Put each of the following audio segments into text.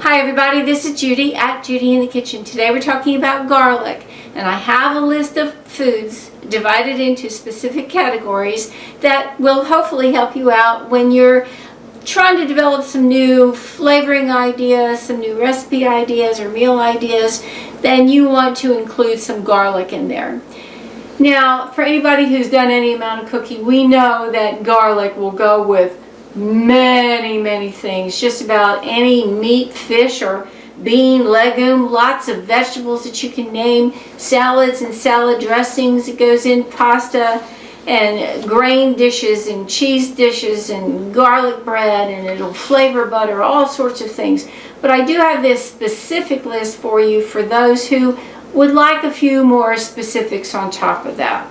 Hi everybody, this is Judy at Judy in the Kitchen. Today we're talking about garlic, and I have a list of foods divided into specific categories that will hopefully help you out when you're trying to develop some new flavoring ideas, some new recipe ideas or meal ideas. Then you want to include some garlic in there. Now, for anybody who's done any amount of cooking, we know that garlic will go with many things, just about any meat, fish, or bean, legume, lots of vegetables that you can name, salads and salad dressings. It goes in pasta and grain dishes and cheese dishes and garlic bread, and it'll flavor butter, all sorts of things. But I do have this specific list for you for those who would like a few more specifics on top of that.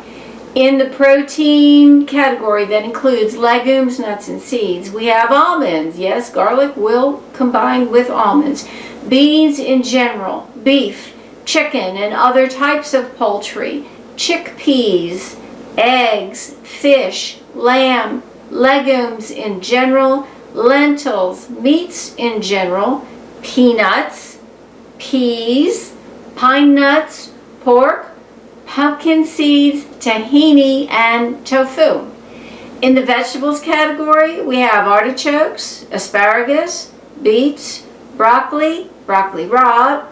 In the protein category that includes legumes, nuts, and seeds, we have almonds. Yes, garlic will combine with almonds. Beans in general, beef, chicken, and other types of poultry, chickpeas, eggs, fish, lamb, legumes in general, lentils, meats in general, peanuts, peas, pine nuts, pork, pumpkin seeds, tahini, and tofu. In the vegetables category, we have artichokes, asparagus, beets, broccoli, broccoli rabe,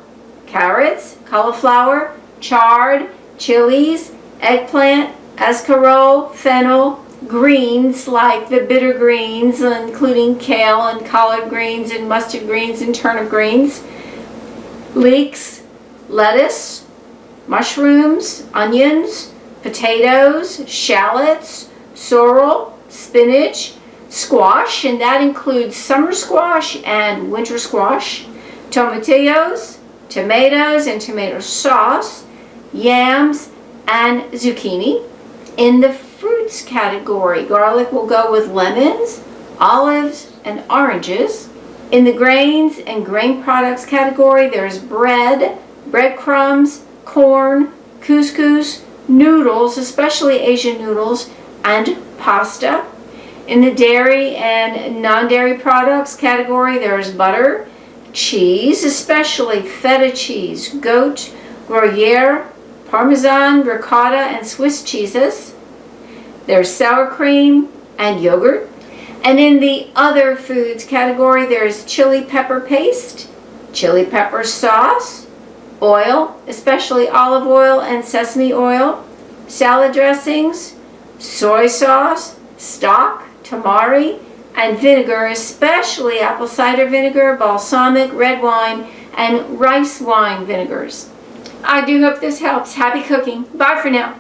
carrots, cauliflower, chard, chilies, eggplant, escarole, fennel, greens like the bitter greens, including kale and collard greens and mustard greens and turnip greens, leeks, lettuce, mushrooms, onions, potatoes, shallots, sorrel, spinach, squash, and that includes summer squash and winter squash, tomatillos, tomatoes and tomato sauce, yams, and zucchini. In the fruits category, garlic will go with lemons, olives, and oranges. In the grains and grain products category, there's bread, breadcrumbs, corn, couscous, noodles, especially Asian noodles, and pasta. In the dairy and non-dairy products category, there's butter, cheese, especially feta cheese, goat, Gruyere, Parmesan, ricotta, and Swiss cheeses. There's sour cream and yogurt. And in the other foods category, there's chili pepper paste, chili pepper sauce, oil, especially olive oil and sesame oil, salad dressings, soy sauce, stock, tamari, and vinegar, especially apple cider vinegar, balsamic, red wine, and rice wine vinegars. I do hope this helps. Happy cooking. Bye for now.